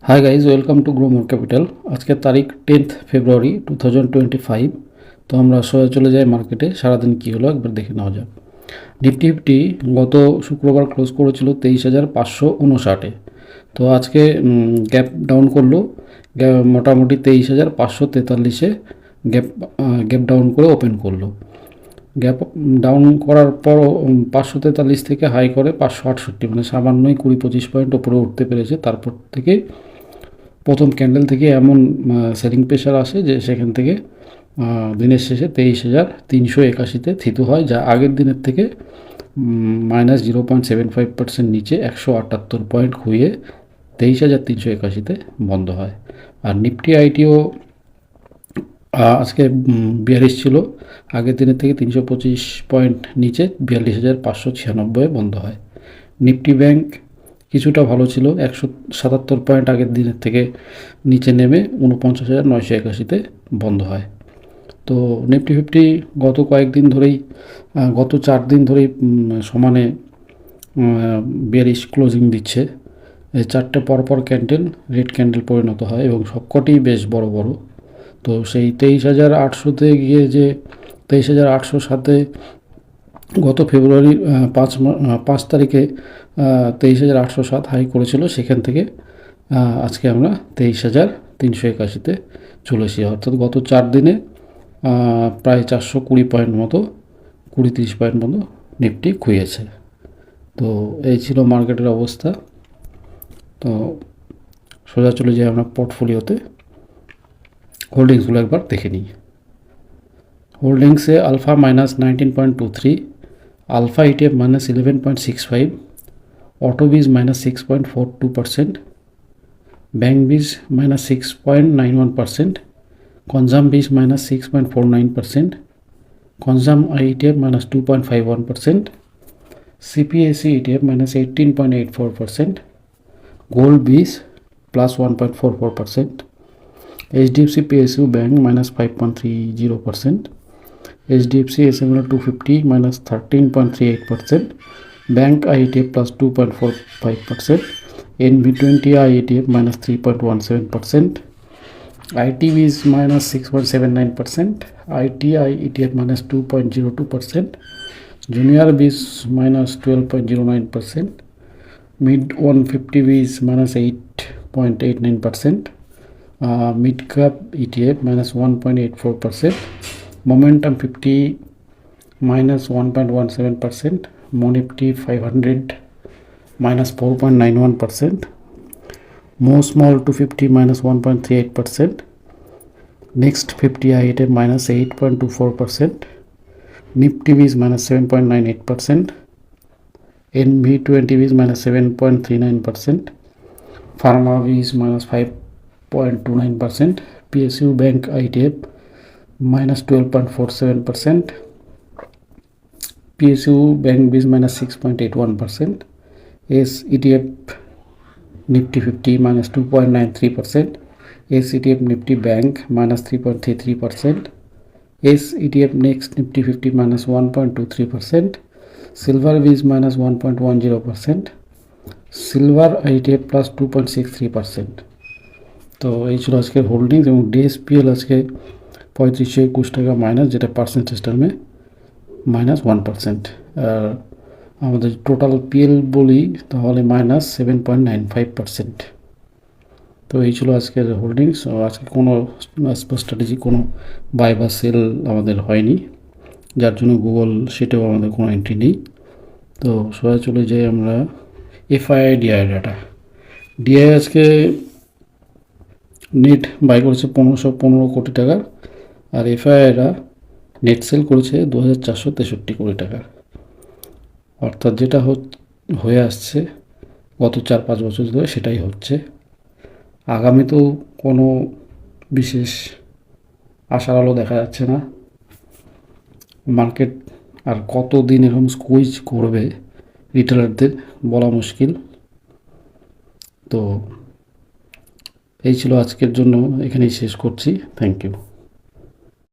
Hi guys, welcome to grow more capital. আজকের তারিখ 10th ফেব্রুয়ারি 2025। তো আমরা সোজা চলে যাই মার্কেটে। সারাদিন কী হলো একবার দেখে নেওয়া যাক। নিফটি গত শুক্রবার ক্লোজ করেছিল 23,559-এ। তো আজকে গ্যাপ ডাউন করলো, মোটামুটি 23,543-এ গ্যাপ গ্যাপ ডাউন করে ওপেন করলো। গ্যাপ ডাউন করার পরও 543 থেকে হাই করে 568, মানে সামান্যই 20-25 পয়েন্ট ওপরে উঠতে পেরেছে। তারপর থেকে প্রথম ক্যান্ডেল থেকে এমন সেলিং প্রেশার আসে যে সেখান থেকে দিনের শেষে 23,381-তে থিতু হয়, যা আগের দিনের থেকে -0.75% নিচে 178 পয়েন্ট খুইয়ে 23,381-তে বন্ধ হয়। আর নিফটি আইটিও আজকে বিয়ারিশ ছিল, আগের দিনের থেকে 325 পয়েন্ট নিচে 42,596-এ বন্ধ হয়। নিফটি ব্যাংক কিছুটা ভালো ছিল, 177 পয়েন্ট আগের দিনের থেকে নিচে নেমে 49,981-তে বন্ধ হয়। তো নিফটি ফিফটি গত কয়েকদিন ধরেই, গত 4 দিন ধরেই সমানে বেয়ারিশ ক্লোজিং দিচ্ছে। এই 4টে পরপর ক্যান্ডেল রেড ক্যান্ডেল পরিণত হয় এবং সবকটি বেশ বড় বড়। তো সেই 23,800-তে গিয়ে যে 23,807-এ গত ফেব্রুয়ারির 5 তারিখে 23,807 হাই করেছিল, সেখান থেকে আজকে আমরা 23,381-তে চলেছি। অর্থাৎ গত 4 দিনে প্রায় 420 পয়েন্ট মতো, 20-30 পয়েন্ট মতো নিফটি খুইয়েছে। তো এই ছিল মার্কেটের অবস্থা। তো সোজা চলে যাই আমরা পোর্টফোলিওতে। হোল্ডিংসগুলো একবার দেখে নিই। হোল্ডিংসে alpha -19.23, alpha ETF -11.65, Autobees -6.42%, Bankbees -6.91%, Consumbees -6.49%, Consum ETF -2.51%, CPSE ETF -18.84%, Goldbees +1.44%, HDFC PSU bank -5.30%, HDFC SML 250 -13.38%, bank ETF +2.45%, NV20 IETF -3.17%, ITBs -6.79%, ITI ETF -2.02%, Junior Bs -12.09%, Mid 150 Bs -8.89%, Mid Cap ETF -1.84%, Momentum 50 -1.17%, Monifty 500 -4.91%, Mo Small 250 -1.38%, Next 50 ITF -8.24%, Nifty Bs -7.98%, NV20 Bs -7.39%, Pharma Bs -5.29%, PSU Bank ITF -12.47%, PSU Bank Bs -6.81%, S ETF Nifty 50 -2.93%, S ETF Nifty Bank -3.33%, S ETF Next Nifty 50 -1.23%, Silver Bs -1.10%, Silver ITF +2.63%। তো এই ছিল আজকের holdings. এবং ডিএসপিএল আজকে 3521 টাকা minus, যেটা percentage টার্মে -1%। আর আমাদের টোটাল পিএল বলি তাহলে -7.95%। তো এই ছিল আজকের হোল্ডিংস। আজকে কোনো স্ট্র্যাটেজি, কোনো বাই বা সেল আমাদের হয়নি, যার জন্য গুগল সেটাও আমাদের কোনো এন্ট্রি নেই। তো সোজা চলে যাই আমরা এফআইআই ডিআই ডাটা। ডিআই আজকে নেট বাই করেছে 1515 কোটি টাকার, আর এফআইআইরা নেট সেল করেছে 2,463 কোটি টাকার। অর্থাৎ যেটা হয়ে আসছে গত 4-5 বছর ধরে সেটাই হচ্ছে। আগামীতেও কোনো বিশেষ আশার আলো দেখা যাচ্ছে না। মার্কেট আর কতদিন এরকম স্কুইজ করবে রিটেলারদের বলা মুশকিল। তো এই ছিল আজকের জন্য, এখানেই শেষ করছি। Thank you.